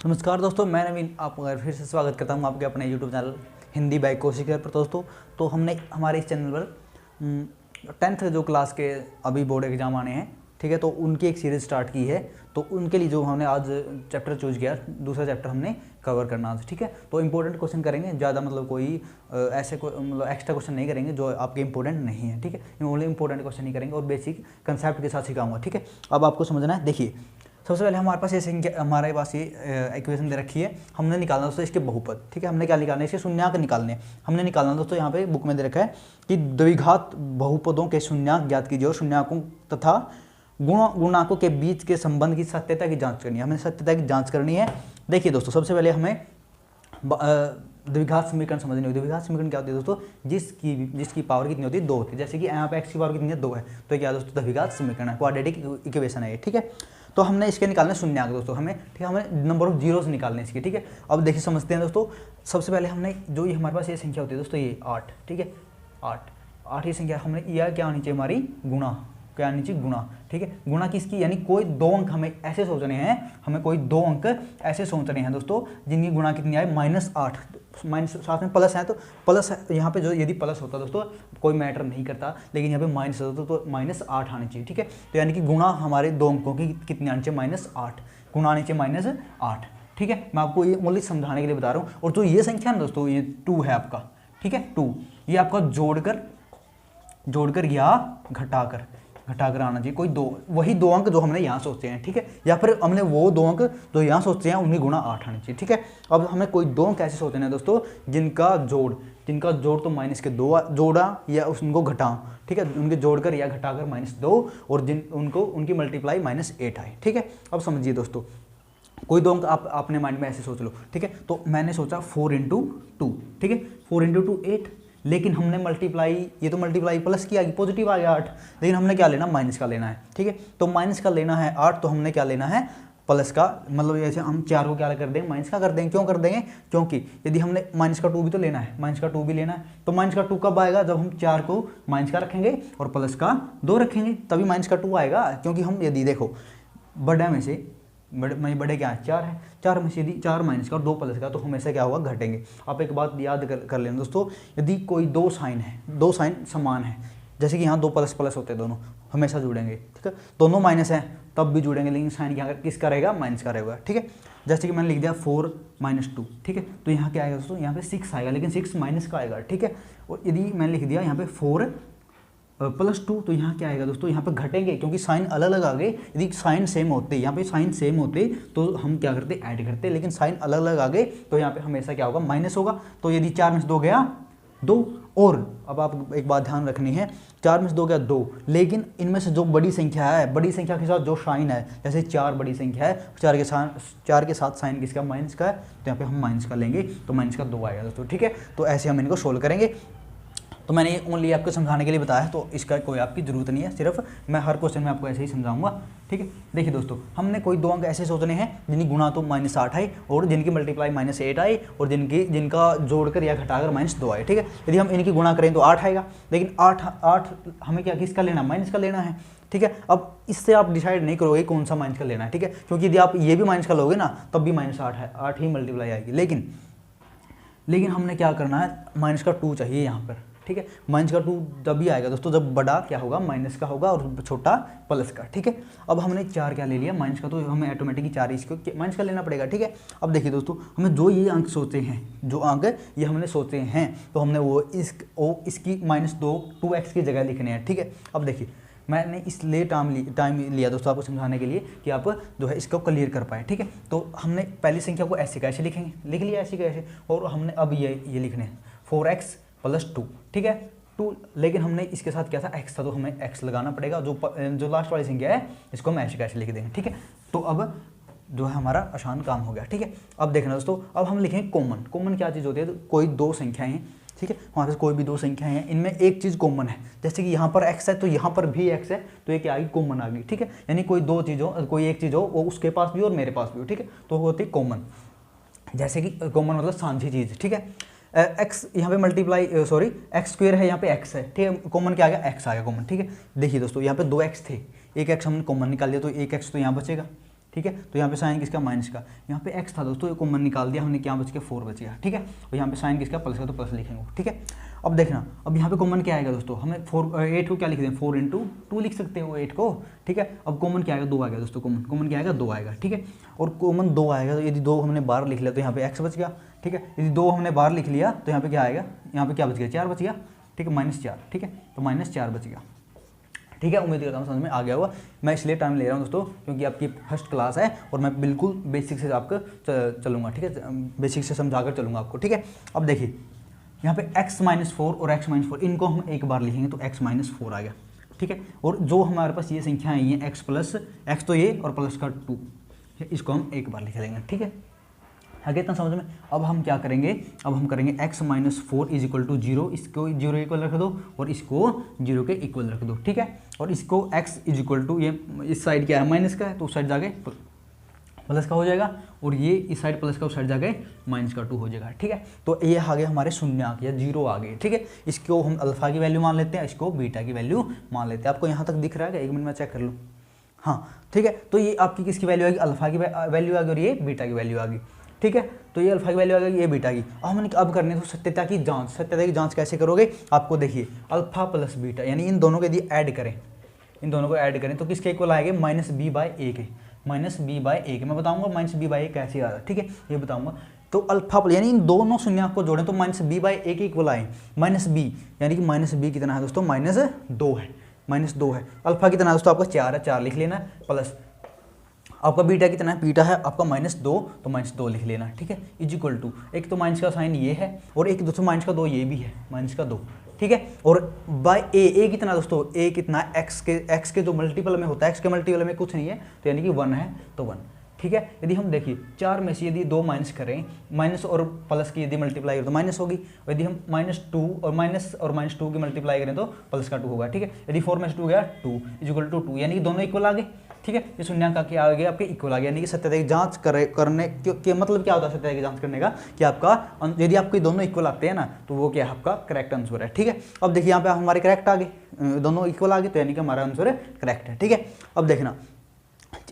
नमस्कार दोस्तों, मैं नवीन आपका फिर से स्वागत करता हूं आपके अपने YouTube channel Hindi by Kaushik पर। दोस्तों तो हमने हमारे इस चैनल पर 10th जो क्लास के अभी बोर्ड एग्जाम आने हैं, ठीक है, तो उनकी एक सीरीज़ स्टार्ट की है। तो उनके लिए जो हमने आज चैप्टर चूज किया, दूसरा चैप्टर हमने कवर करना आज, ठीक है। तो इंपॉर्टेंट क्वेश्चन करेंगे, ज़्यादा मतलब कोई ऐसे मतलब एक्स्ट्रा क्वेश्चन नहीं करेंगे जो आपके इंपॉर्टेंट नहीं है, ठीक है। ओनली इंपॉर्टेंट क्वेश्चन ही करेंगे और बेसिक कंसेप्ट के साथ सिखाऊंगा, ठीक है। अब आपको समझना है। देखिए, सबसे पहले हमारे पास ये संख्या, हमारे पास ये इक्वेशन दे रखी है, हमने निकालना दोस्तों इसके बहुपद, ठीक है। हमने क्या निकालना है, इसके शून्याङ्क निकालने हैं। हमने निकालना दोस्तों, यहाँ पे बुक में दे रखा है कि द्विघात बहुपदों के शून्याङ्क ज्ञात कीजिए और शून्याङ्कों तथा गुणांकों के बीच के संबंध की सत्यता की जांच करनी है। हमें सत्यता की जांच करनी है। देखिए दोस्तों, सबसे पहले हमें द्विघात समीकरण समझनी होगी। द्विघात समीकरण क्या होती है दोस्तों, जिसकी पावर कितनी होती है, 2 होती है। जैसे कि यहाँ पे x की पावर कितनी है, 2 है, तो क्या दोस्तों द्विघात समीकरण है, क्वाड्रेटिक इक्वेशन है ये, ठीक है। तो हमने इसके निकालने शून्याङ्क दोस्तों, हमें, ठीक है, हमें नंबर ऑफ जीरोस निकालने इसके, ठीक है। अब देखिए समझते हैं दोस्तों। सबसे पहले हमने जो ये हमारे पास ये संख्या होती है दोस्तों, ये 8, ठीक है, 8 ये संख्या हमने, यह क्या आनी चाहिए हमारी, गुणा, क्या आनी चाहिए, गुणा, ठीक है। गुणा किसकी, यानी कोई 2 अंक हमें ऐसे सोचने हैं, हमें कोई 2 अंक ऐसे सोचने हैं दोस्तों जिनकी गुणा कितनी आए, -8, माइनस साथ में प्लस है, तो प्लस यहाँ पे जो यदि प्लस होता दोस्तों कोई मैटर नहीं करता, लेकिन यहाँ पे माइनस होता तो -8 आनी चाहिए, ठीक है। तो यानी कि गुणा हमारे 2 अंकों की कितनी आनी चाहिए, -8, गुणा आनी चाहिए -8, ठीक है। मैं आपको ये ओनली समझाने के लिए बता रहा हूँ। और जो ये संख्या है दोस्तों, ये 2 है आपका, ठीक है, 2 ये आपका जोड़कर या घटाकर आना चाहिए। कोई 2, वही 2 अंक जो हमने यहाँ सोचे हैं, ठीक है, या फिर हमने वो 2 अंक जो यहाँ सोचे हैं उनकी गुणा 8 आनी चाहिए, ठीक है। अब हमें कोई 2 अंक ऐसे सोचने हैं दोस्तों जिनका जोड़ तो माइनस के 2 जोड़ा या उनको घटाओ, ठीक है, उनके जोड़कर या घटाकर -2 और उनकी मल्टीप्लाई -8 आए, ठीक है। अब समझिए दोस्तों, कोई 2 अंक आप अपने माइंड में ऐसे सोच लो, ठीक है। तो मैंने सोचा 4 × 2, ठीक है, 4 × 2 8, लेकिन हमने मल्टीप्लाई, ये तो मल्टीप्लाई प्लस की आ गई, पॉजिटिव आ गया 8, लेकिन हमने क्या लेना, माइनस का लेना है, ठीक है। तो माइनस का लेना है 8, तो हमने क्या लेना है, प्लस का, मतलब जैसे हम 4 को क्या कर देंगे, माइनस का कर देंगे। क्यों कर देंगे, क्योंकि यदि हमने माइनस का 2 भी तो लेना है, माइनस का 2 भी लेना है, तो माइनस का 2 कब आएगा, जब हम 4 को माइनस का रखेंगे और प्लस का 2 रखेंगे, तभी माइनस का 2 आएगा। क्योंकि हम यदि देखो बड़े में से बड़े क्या है, 4 है, 4 में से यदि 4 माइनस का और 2 प्लस का, तो हमेशा क्या होगा, घटेंगे। आप एक बात याद कर लेना दोस्तों, यदि कोई 2 साइन है, 2 साइन समान है, जैसे कि यहाँ 2 प्लस प्लस होते हैं, दोनों हमेशा जुड़ेंगे, ठीक है। दोनों माइनस है तब भी जुड़ेंगे, लेकिन साइन क्या किसका रहेगा, माइनस का रहेगा, ठीक है। जैसे कि मैंने लिख दिया 4 - 2, ठीक है, तो यहाँ क्या आएगा दोस्तों, यहाँ पे 6 आएगा, लेकिन 6 माइनस का आएगा, ठीक है। और यदि मैंने लिख दिया यहाँ पे 4 + 2, तो यहाँ क्या आएगा दोस्तों, यहाँ पे घटेंगे, क्योंकि साइन अलग अलग आ गए। यदि साइन सेम होते, यहाँ पे साइन सेम होते तो हम क्या करते, ऐड करते, लेकिन साइन अलग अलग आ गए तो यहाँ पे हमेशा क्या होगा, माइनस होगा। तो यदि 4 में से 2 गया 2, और अब आप एक बात ध्यान रखनी है, 4 में से 2 गया 2, लेकिन इनमें से जो बड़ी संख्या है, बड़ी संख्या के साथ जो साइन है, जैसे 4 बड़ी संख्या है, 4 के साथ साइन किसका, माइनस का है, तो यहाँ पे हम माइनस का लेंगे, तो माइनस का 2 आएगा दोस्तों, ठीक है। तो ऐसे हम इनको सोल्व करेंगे। तो मैंने ये ओनली आपको समझाने के लिए बताया है, तो इसका कोई आपकी जरूरत नहीं है, सिर्फ मैं हर क्वेश्चन में आपको ऐसे ही समझाऊंगा, ठीक है। देखिए दोस्तों, हमने कोई 2 अंक ऐसे सोचने हैं जिनकी गुणा तो -8 आए और जिनकी मल्टीप्लाई -8 आए और जिनका जोड़कर या घटाकर -2 आए, ठीक है। यदि हम इनकी गुणा करें तो 8 आएगा, लेकिन 8 हमें क्या, किसका लेना, माइनस का लेना है, ठीक है। अब इससे आप डिसाइड नहीं करोगे कौन सा माइनस का लेना है, ठीक है, क्योंकि यदि आप ये भी माइनस का लोगे ना, तब भी -8 है, 8 ही मल्टीप्लाई आएगी। लेकिन हमने क्या करना है, माइनस का 2 चाहिए यहाँ पर, ठीक है। माइनस का 2 तभी आएगा दोस्तों जब बड़ा क्या होगा, माइनस का होगा और छोटा प्लस का, ठीक है। अब हमने 4 क्या ले लिया, माइनस का, तो हमें ऑटोमेटिकली 4 इसको माइनस का लेना पड़ेगा, ठीक है। अब देखिए दोस्तों, हमें जो ये अंक सोचे हैं, जो अंक ये हमने सोचे हैं, तो हमने वो इसकी -2x की जगह लिखने हैं, ठीक है। अब देखिए, मैंने इसलिए टाइम लिया दोस्तों आपको समझाने के लिए कि आप जो है इसको क्लियर कर पाए, ठीक है। तो हमने पहली संख्या को ऐसे कैसे लिखेंगे, लिख लिया ऐसे कैसे, और हमने अब ये लिखने हैं 4x + 2, ठीक है, 2, लेकिन हमने इसके साथ क्या था, x था, तो हमें x लगाना पड़ेगा। जो लास्ट वाली संख्या है इसको हम ऐसे कैसे लिख देंगे, ठीक है। तो अब जो है हमारा आसान काम हो गया, ठीक है। अब देखना दोस्तों, अब हम लिखेंगे कॉमन क्या चीज़ होती है, तो कोई 2 संख्याएं हैं, ठीक है, हमारे पास कोई भी 2 संख्याएं हैं, इनमें एक चीज़ कॉमन है, जैसे कि यहाँ पर x है तो यहाँ पर भी x है, तो ये क्या आ गई, कॉमन आ गई, ठीक है। यानी कोई 2 चीज़ हो, कोई एक चीज़ हो, वो उसके पास भी और मेरे पास भी हो, ठीक है, तो वो होती है कॉमन। जैसे कि कॉमन मतलब साझी चीज़, ठीक है। x यहाँ पे x² है, यहाँ पे x है, ठीक है, कॉमन क्या आ गया, x आ गया कॉमन, ठीक है। देखिए दोस्तों, यहाँ पे 2x थे, एक x हमने कॉमन निकाल लिया, तो एक x तो यहाँ बचेगा, ठीक है। तो यहाँ पे साइन किसका, माइनस का, यहाँ पे x था दोस्तों, ये कॉमन निकाल दिया हमने, क्या बच गया 4 बच गया, ठीक है। और यहाँ पे साइन किसका, प्लस का, तो प्लस लिखेंगे, ठीक है। अब देखना, अब यहाँ पे कॉमन क्या आएगा दोस्तों, हमें 8 को क्या लिख दें, 4 × 2 लिख सकते हो 8 को, ठीक है। अब कॉमन क्या आएगा, 2 आ गया दोस्तों, कॉमन क्या आएगा, 2 आएगा, ठीक है। और कॉमन 2 आएगा, तो यदि 2 हमने बाहर लिख लिया तो यहाँ पे x बच गया, ठीक है। यदि 2 हमने बाहर लिख लिया तो यहाँ पे क्या आएगा, यहाँ पे क्या बच गया, 4 बच गया, ठीक है, -4, ठीक है। तो -4 बच गया, ठीक है। उम्मीद करता हूँ समझ में आ गया होगा। मैं इसलिए टाइम ले रहा हूँ दोस्तों क्योंकि आपकी फर्स्ट क्लास है और मैं बिल्कुल बेसिक से आपको चलूँगा, ठीक है, बेसिक से समझा कर चलूँगा आपको, ठीक है। अब देखिए यहाँ पे x-4 और x-4 इनको हम एक बार लिखेंगे तो x-4 आ गया, ठीक है। और जो हमारे पास ये संख्या आई है x तो ये और प्लस का 2, इसको हम एक बार लिख लेंगे, ठीक है। आगे इतना समझ में। अब हम क्या करेंगे, अब हम करेंगे x-4 = 0, इसको 0 इक्वल रख दो और इसको 0 के इक्वल रख दो, ठीक है। और इसको x = ये इस साइड क्या है, माइनस का है, तो उस साइड जाके प्लस का हो जाएगा, और ये इस साइड प्लस का उस साइड जाके -2 हो जाएगा, ठीक है। तो ये आ गए हमारे शून्य आ गया, 0 आ गए, ठीक है। इसको हम अल्फा की वैल्यू मान लेते हैं, इसको बीटा की वैल्यू मान लेते हैं। आपको यहाँ तक दिख रहा है क्या, 1 मिनट में चेक कर लूँ, हाँ, ठीक है। तो ये आपकी किसकी वैल्यू आएगी, अल्फा की वैल्यू आ गई और ये बीटा की वैल्यू आ गई, ठीक है। तो ये अल्फा की वैल्यू आ गई, ये बीटा की। अब करने तो सत्यता की जांच। सत्यता की जांच कैसे करोगे, आपको देखिए अल्फा प्लस बीटा यानी इन दोनों को यदि ऐड करें, इन दोनों को ऐड करें तो किसके इक्वल आएंगे, -b/a के, -b/a के। मैं बताऊंगा -b/a कैसे आ रहा है, ठीक है, ये बताऊंगा। तो अल्फा यानी इन दोनों शून्य को जोड़ें तो -b/a के इक्वल आए, -b यानी कि -b कितना है दोस्तों, -2 है, -2 है। अल्फा कितना है दोस्तों, आपका 4 है, 4 लिख लेना, प्लस आपका बीटा कितना है, बीटा है आपका -2, तो -2 लिख लेना, ठीक है। इक्वल टू, एक तो माइनस का साइन ये है और एक दोस्तों -2 ये भी है, -2, ठीक है। और बाय a कितना दोस्तों, a कितना x के जो मल्टीपल में होता है, x के मल्टीपल में कुछ नहीं है, तो यानी कि 1 है, तो 1, ठीक है। यदि हम देखिए 4 में से यदि 2 माइनस करें, माइनस और प्लस की यदि मल्टीप्लाई करें तो माइनस होगी, यदि हम -2 और -2 की मल्टीप्लाई करें तो प्लस का 2 होगा, ठीक है। यदि 4 में से 2 गया 2 = 2, यानी कि दोनों इक्वल आ गए, ठीक है। ये शून्यांक क्या आ गया, आपके इक्वल आ गया, यानी कि सत्यता की जांच करने के मतलब क्या होता है सत्यता की जांच करने का, कि आपका यदि आपके दोनों इक्वल आते हैं ना तो वो क्या है, आपका करेक्ट आंसर है, ठीक है। अब देखिए यहाँ पे हमारे करेक्ट आ गए, दोनों इक्वल आ गए, तो यानी कि हमारा आंसर करेक्ट है, ठीक है। अब देखना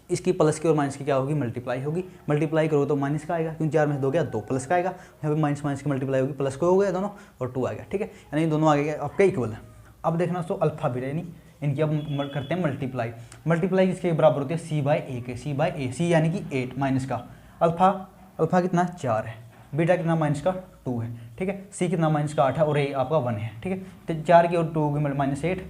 इसकी प्लस की और माइनस की क्या होगी, मल्टीप्लाई होगी। मल्टीप्लाई करो तो माइनस का आएगा, क्योंकि 4 में से 2 गया 2 प्लस का आएगा। यहाँ पे माइनस की मल्टीप्लाई होगी, प्लस को हो गया दोनों और 2 आ गया, ठीक है। यानी दोनों आ गए आपके इक्वल है। अब देखना दोस्तों अल्फा बीटा यानी इनकी अब करते हैं मल्टीप्लाई किसके बराबर होती है, c/a के, c यानी कि 8 माइनस का अल्फा कितना 4 है, बीटा कितना -2 है, ठीक है। c कितना -8 है और a आपका 1 है, ठीक है। तो 4 की और 2 की -8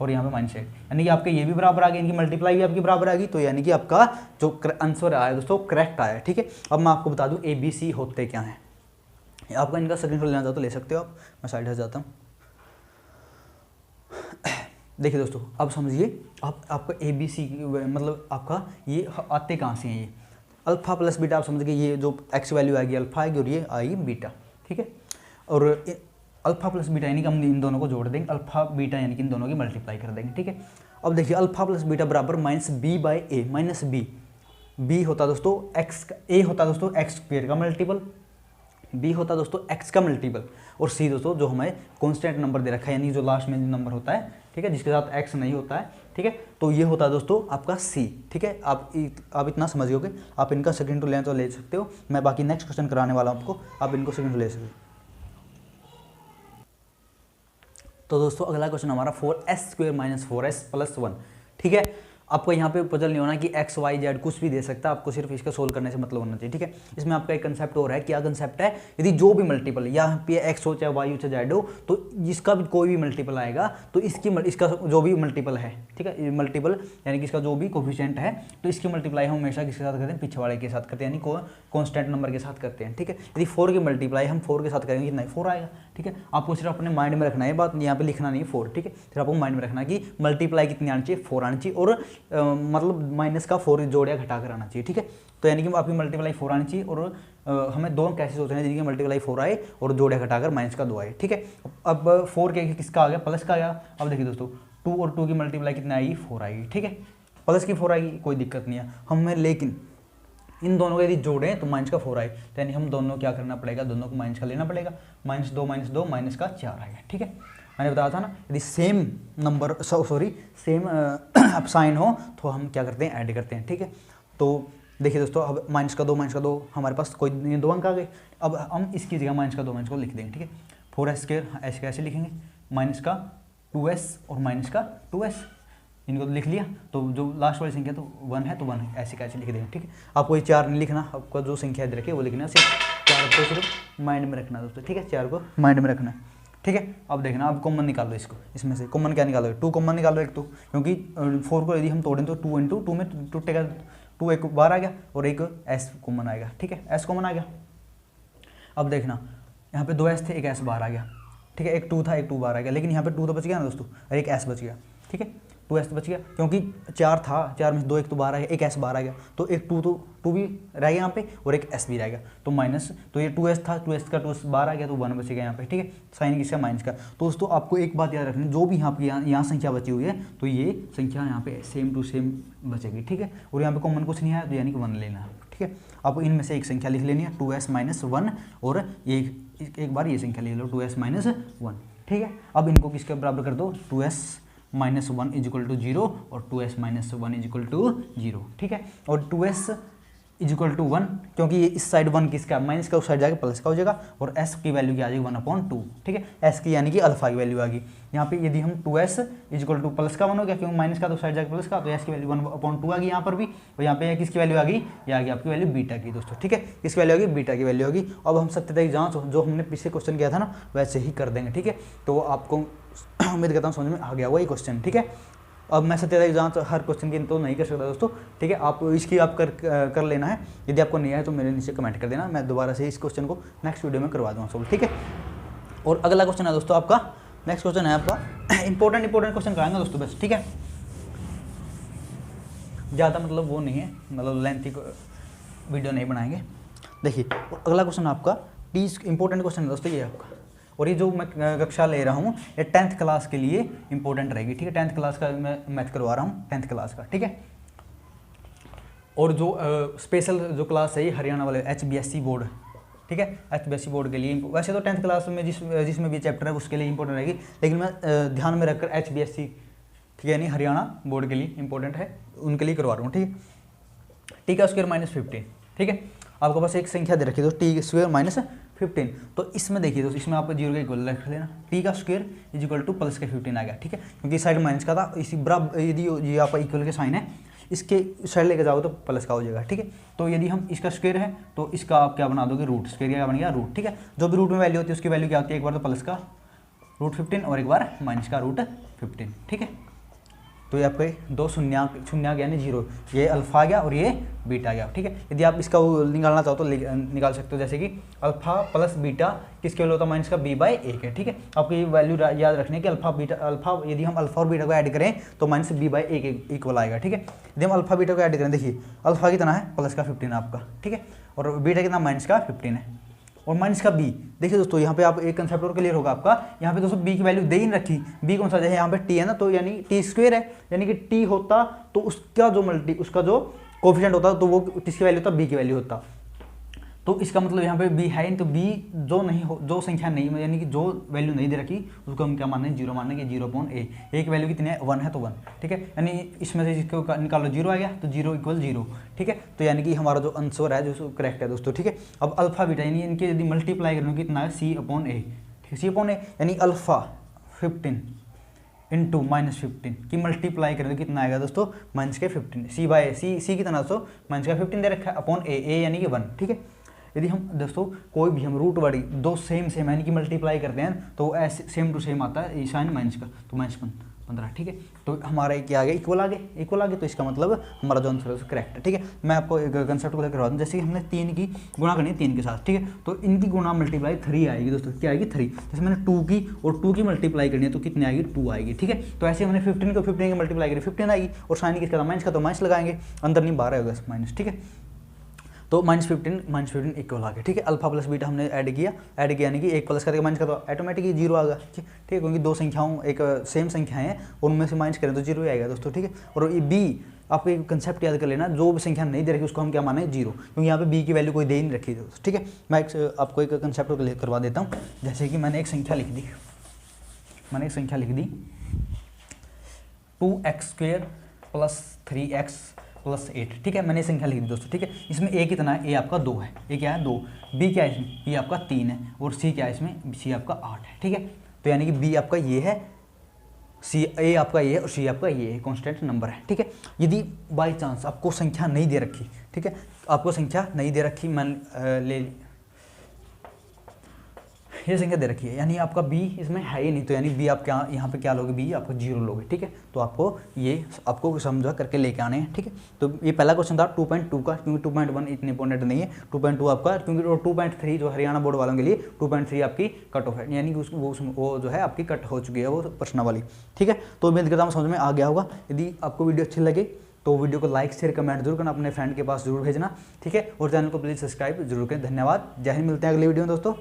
और यहाँ पे -8, यानी कि आपके ये भी बराबर आ गए, इनकी मल्टीप्लाई भी आपकी बराबर आ गई, तो यानी कि आपका जो आंसर आया दोस्तों करेक्ट आया, ठीक है। अब मैं आपको बता दूं ABC होते क्या हैं, आपका इनका स्क्रीनशॉट लेना चाहो तो ले सकते हो आप, मैं साइड हट जाता हूँ। देखिए दोस्तों अब समझिए, आपका ABC मतलब आपका ये आते कहाँ से हैं, ये अल्फा प्लस बीटा, आप समझ गए, ये जो x वैल्यू आएगी अल्फा आएगी और ये आएगी बीटा, ठीक है। और अल्फा प्लस बीटा यानी कि हम इन दोनों को जोड़ देंगे, अल्फा बीटा यानी कि इन दोनों की मल्टीप्लाई कर देंगे, ठीक है। अब देखिए अल्फा प्लस बीटा बराबर -b/a, b होता दोस्तों x का, a होता दोस्तों x² का मल्टीपल, b होता दोस्तों x का मल्टीपल, और c दोस्तों जो हमें कांस्टेंट नंबर दे रखा है, यानी जो लास्ट में नंबर होता है, ठीक है, जिसके साथ x नहीं होता है, ठीक है। तो ये होता है दोस्तों आपका c, ठीक है। आप इतना समझ गए, आप इनका स्क्रीनशॉट लेना तो ले सकते हो, मैं बाकी नेक्स्ट क्वेश्चन कराने वाला हूँ आपको, आप इनको स्क्रीनशॉट ले सकते हो। तो दोस्तों अगला क्वेश्चन हमारा 4s² - 4s + 1, ठीक है। आपको यहाँ पे पजल नहीं होना कि x y z कुछ भी दे सकता है, आपको सिर्फ इसका सोल्व करने से मतलब होना चाहिए, ठीक है। इसमें आपका एक कंसेप्ट और है, क्या कंसेप्ट है, यदि जो भी मल्टीपल यहाँ पे x हो चाहे y हो चाहे z हो, तो जिसका भी कोई भी मल्टीपल आएगा तो इसका जो भी मल्टीपल है, ठीक है, मल्टीपल यानी कि इसका जो भी कोफिशिएंट है, तो इसकी मल्टीप्लाई हम हमेशा किसके साथ करते हैं, पीछे वाले के साथ करते हैं, यानी कॉन्स्टेंट नंबर के साथ करते हैं, ठीक है। यदि 4 की मल्टीप्लाई हम 4 के साथ करेंगे कितना 4 आएगा, ठीक है। आपको सिर्फ अपने माइंड में रखना है, बात यहाँ पे लिखना नहीं 4, ठीक है। फिर आपको माइंड में रखना कि मल्टीप्लाई कितनी आनी चाहिए, 4 आनी चाहिए, और मतलब माइनस का 4 जोड़िया घटा कर आना चाहिए, ठीक है। तो यानी कि आपकी मल्टीप्लाई 4 आनी चाहिए, और हमें दो कैसे सोचना है जिनकी मल्टीप्लाई 4 आए और जोड़िया घटाकर -2 आए, ठीक है। अब 4 के किसका आ गया, प्लस का आ गया। अब देखिए दोस्तों 2 और 2 की मल्टीप्लाई कितनी आएगी, 4 आएगी, ठीक है। प्लस की 4 आएगी, कोई दिक्कत नहीं है हमें, लेकिन इन दोनों को यदि जोड़ें तो -4 आए, तो यानी हम दोनों क्या करना पड़ेगा, दोनों को माइनस का लेना पड़ेगा, -2 -4 आएगा, ठीक है। मैंने बताया था ना, यदि सेम नंबर सेम साइन हो तो हम क्या करते हैं, ऐड करते हैं, ठीक है। तो देखिए दोस्तों, अब -2 हमारे पास कोई 2 अंक आ गए। अब हम इसकी जगह -2 लिख देंगे, ठीक है। 4s स्क्वायर ऐसे कैसे लिखेंगे, -2s और -2s, इनको लिख लिया। तो जो लास्ट वाली संख्या तो 1 है, तो 1 ऐसे कैसे लिख देंगे, ठीक है। आपको ये 4 नहीं लिखना, आपका जो संख्या इधर रखी वो लिखना है, सिर्फ 4 को सिर्फ माइंड में रखना दोस्तों, ठीक है। 4 को माइंड में रखना है, ठीक है। अब देखना, अब कॉमन निकालो इसको, इसमें से कॉमन क्या निकालोगे, 2 कॉमन निकालो एक तो, क्योंकि 4 को यदि हम तोड़ें तो 2 × 2 में टूटेगा, 2 एक बार आ गया और एक s कॉमन आएगा, ठीक है। s कॉमन आ गया। अब देखना, यहाँ पे 2s थे, एक s बाहर आ गया, ठीक है। एक 2 था, एक 2 बाहर आ गया, लेकिन यहाँ पे 2 तो बच गया ना दोस्तों, और एक s बच गया, ठीक है। 2s तो बच गया, क्योंकि 4 था, 4 में 2 एक तो बाहर आ गया, एक s बाहर आ गया, तो एक 2 भी रह गया यहाँ पे और एक s भी रह गया, तो माइनस, तो ये 2s था, 2s का 2 बाहर आ गया, तो 1 बचेगा यहाँ पे, ठीक है। साइन किसका, माइनस का। तो दोस्तों आपको एक बात याद रखनी, जो भी यहाँ संख्या बची हुई है, तो ये संख्या यहाँ पे सेम टू सेम बचेगी, ठीक है। और यहाँ पे कॉमन कुछ नहीं है, तो यानी कि 1 लेना है, ठीक है। आपको इनमें से एक संख्या लिख लेनी है, 2s - 1, और एक बार ये संख्या ले लो, 2s - 1, ठीक है। अब इनको किसके बराबर कर दो, 2s - 1 = 0 और 2s - 1 = 0, ठीक है। और 2s = 1, क्योंकि ये इस साइड 1 किसका, माइनस का, उस साइड जाके प्लस का हो जाएगा, और s की वैल्यू क्या आ जाएगी, 1/2, ठीक है। s की यानी कि अल्फा की वैल्यू आ गई यहाँ पे। यदि हम 2s = प्लस का 1 हो गया, क्योंकि माइनस का तो साइड जाके प्लस का, तो s की वैल्यू 1/2 आ गई यहाँ पर भी, और यहाँ पे किसकी वैल्यू आ गई, ये आ गई आपकी वैल्यू बीटा की दोस्तों, ठीक है। किसकी वैल्यू आ गई, बीटा की वैल्यू होगी। अब हम सत्यता की जाँच जो हमने पिछले क्वेश्चन किया था ना, वैसे ही कर देंगे, ठीक है। तो आपको उम्मीद करता हूँ समझ में आ गया हुआ ये क्वेश्चन, ठीक है। अब मैं सत्यता की जाँच हर क्वेश्चन की तो नहीं कर सकता दोस्तों, ठीक है। आप इसकी आप कर लेना है। यदि आपको नहीं आए तो मेरे नीचे कमेंट कर देना, मैं दोबारा से इस क्वेश्चन को नेक्स्ट वीडियो में करवा दूँगा सोल्व, ठीक है। और अगला क्वेश्चन है दोस्तों आपका, नेक्स्ट क्वेश्चन है आपका इंपॉर्टेंट क्वेश्चन कराएंगे दोस्तों बस, ठीक है। ज़्यादा मतलब वो नहीं है, मतलब लेंथी वीडियो नहीं बनाएंगे। देखिए अगला क्वेश्चन आपका इंपॉर्टेंट क्वेश्चन है दोस्तों ये आपका, और ये जो मैं कक्षा ले रहा हूँ ये 10th क्लास के लिए इंपॉर्टेंट रहेगी, ठीक है। 10th क्लास का मैं मैथ करवा रहा हूँ, 10th क्लास का, ठीक है। और जो स्पेशल जो क्लास है ये हरियाणा वाले HBSC बोर्ड, ठीक है, HBSC बोर्ड के लिए। वैसे तो 10th क्लास में जिसमें भी चैप्टर है उसके लिए इंपॉर्टेंट रहेगी, लेकिन मैं ध्यान में रखकर HBSC, ठीक है, यानी हरियाणा बोर्ड के लिए इंपॉर्टेंट है, उनके लिए करवा रहा हूँ, ठीक है। टी का स्क्वायर -15, ठीक है। आपके पास एक संख्या दे रखी है तो टी स्क्वायर -15, तो इसमें देखिए दोस्तों, इसमें आप 0 का इक्वल रख लेना, टी का स्क्वायर = प्लस के 15 आ गया, ठीक है। क्योंकि साइड माइनस का था, इसी बराबर यदि ये आपका इक्वल के साइन है, इसके साइड लेके जाओगे तो प्लस का हो जाएगा, ठीक है। तो यदि हम इसका स्क्वायर है तो इसका आप क्या बना दोगे, रूट, स्क्वायर क्या बन गया, रूट, ठीक है। जो भी रूट में वैल्यू होती है उसकी वैल्यू क्या होती है, एक बार तो प्लस का √15 और एक बार माइनस का √15, ठीक है। तो ये आपके 2 शून्य आ गया, यानी 0, ये अल्फा आ गया और ये बीटा आ गया, ठीक है। यदि आप इसका निकालना चाहो तो निकाल सकते हो, जैसे कि अल्फा प्लस बीटा किसके वैल्यू होता है, माइनस का b/1 है, ठीक है। आपको ये वैल्यू याद रखनी है कि अल्फा यदि हम अल्फा और बीटा को ऐड करें तो माइनस b/1 इक्वल आएगा, ठीक है। यदि हम अल्फा बीटा को ऐड करें, देखिए अल्फा कितना है, प्लस का 15 आपका, ठीक है, और बीटा कितना, माइनस का 15 है, और माइनस का b। देखिए दोस्तों यहाँ पे आप एक कंसेप्ट और क्लियर होगा आपका, यहाँ पे दोस्तों b की वैल्यू दे ही रखी, b कौन सा है, यहाँ पे t है ना, तो यानी t स्क्वायर है, यानी कि t होता तो उसका जो कोफिशिएंट होता तो वो किसकी वैल्यू होता, b की वैल्यू होता। तो इसका मतलब यहाँ पे b है, तो b जो संख्या नहीं, यानी कि जो वैल्यू नहीं दे रखी उसको हम क्या माने, 0 मानने के 0/a। एक वैल्यू कितनी है, 1 है, तो 1, ठीक है। यानी इसमें से जिसको निकालो 0 आ गया, तो 0 = 0, ठीक है। तो यानी कि हमारा जो आंसर है जो करेक्ट है दोस्तों, ठीक है। अब अल्फा बीटा यानी इनके यदि मल्टीप्लाई करेंगे कितना है, c/a, ठीक है, c/a यानी अल्फा 15 × -15 की मल्टीप्लाई करें तो कितना आएगा दोस्तों, माइनस के 15, c कितना दोस्तों, माइनस का 15 दे रखा है, अपॉन a यानी कि 1, ठीक है। यदि हम दोस्तों कोई भी हम रूट वाली दो सेम यानी कि मल्टीप्लाई करते हैं तो ऐसे सेम टू सेम आता है, साइन माइनस का, तो -15, ठीक है। तो हमारा क्या आ गया, इक्वल आ गए, तो इसका मतलब हमारा जो आंसर है करेक्ट है, ठीक है। मैं आपको एक कंसेप्ट को करवा दूँ, जैसे कि हमने 3 की गुणा करनी है 3 के साथ, ठीक है, तो इनकी गुणा मल्टीप्लाई 3 आएगी दोस्तों, क्या आएगी, 3। जैसे मैंने 2 की और 2 की मल्टीप्लाई करनी है तो कितनी आएगी, 2 आएगी, ठीक है। तो ऐसे हमने 15 को 15 की मल्टीप्लाई करी 15 आएगी, और साइन किसका था, माइनस का, तो माइनस लगाएंगे, अंदर नहीं बाहर आएगा माइनस, ठीक है। तो -15 इक्वल आ गया, ठीक है। अल्फा प्लस बीटा हमने ऐड किया यानी कि 1 प्लस करके माइनस का तो ऑटोमेटिकली 0 आ गया, ठीक है, क्योंकि दो संख्याओं एक सेम संख्याएं हैं उनमें से माइनस करें तो 0 ही आएगा दोस्तों, ठीक है। और ये बी आपको एक कंसेप्ट याद कर लेना, जो भी संख्या नहीं दे रखी उसको हम क्या माने, 0, क्योंकि यहाँ पे बी की वैल्यू कोई दे ही नहीं रखी दोस्तों, ठीक है। मैं आपको एक कंसेप्ट क्लियर करवा देता हूँ, जैसे कि मैंने एक संख्या लिख दी 2x² + 3x प्लस 8, ठीक है। मैंने ये संख्या लिख दी दोस्तों, ठीक है। इसमें ए कितना है, ए आपका 2 है, ए क्या है 2, बी क्या है इसमें, बी आपका 3 है, और सी क्या है इसमें, सी आपका 8 है, ठीक है। तो यानी कि बी आपका ये है, सी ए आपका ये है और सी आपका ये है, कॉन्स्टेंट नंबर है, ठीक है। यदि बाई चांस आपको संख्या नहीं दे रखी, ठीक है, आपको संख्या नहीं दे रखी, मान ले ये संख्या दे रखी है, यानी आपका बी इसमें है ही नहीं, तो यानी बी आप क्या यहाँ पे क्या लोगे, बी आपको 0 लोगे, ठीक है। तो आपको समझा करके लेके आने हैं, ठीक है। तो ये पहला क्वेश्चन था 2.2 का, क्योंकि 2.1 इतने इंपॉर्टेंट नहीं है, 2.2 आपका, क्योंकि 2.3 जो हरियाणा बोर्ड वालों के लिए 2.3 आपकी कट ऑफ है, यानी कि वो जो है आपकी कट हो चुकी है, वो प्रश्न वाली, ठीक है। तो उम्मीद करता हूँ समझ में आ गया होगा। यदि आपको वीडियो अच्छी लगे तो वीडियो को लाइक शेयर कमेंट जरूर करना, अपने फ्रेंड के पास जरूर भेजना, ठीक है। और चैनल को प्लीज़ सब्सक्राइब जरूर करें। धन्यवाद, जय हिंद, मिलते हैं अगले वीडियो में दोस्तों।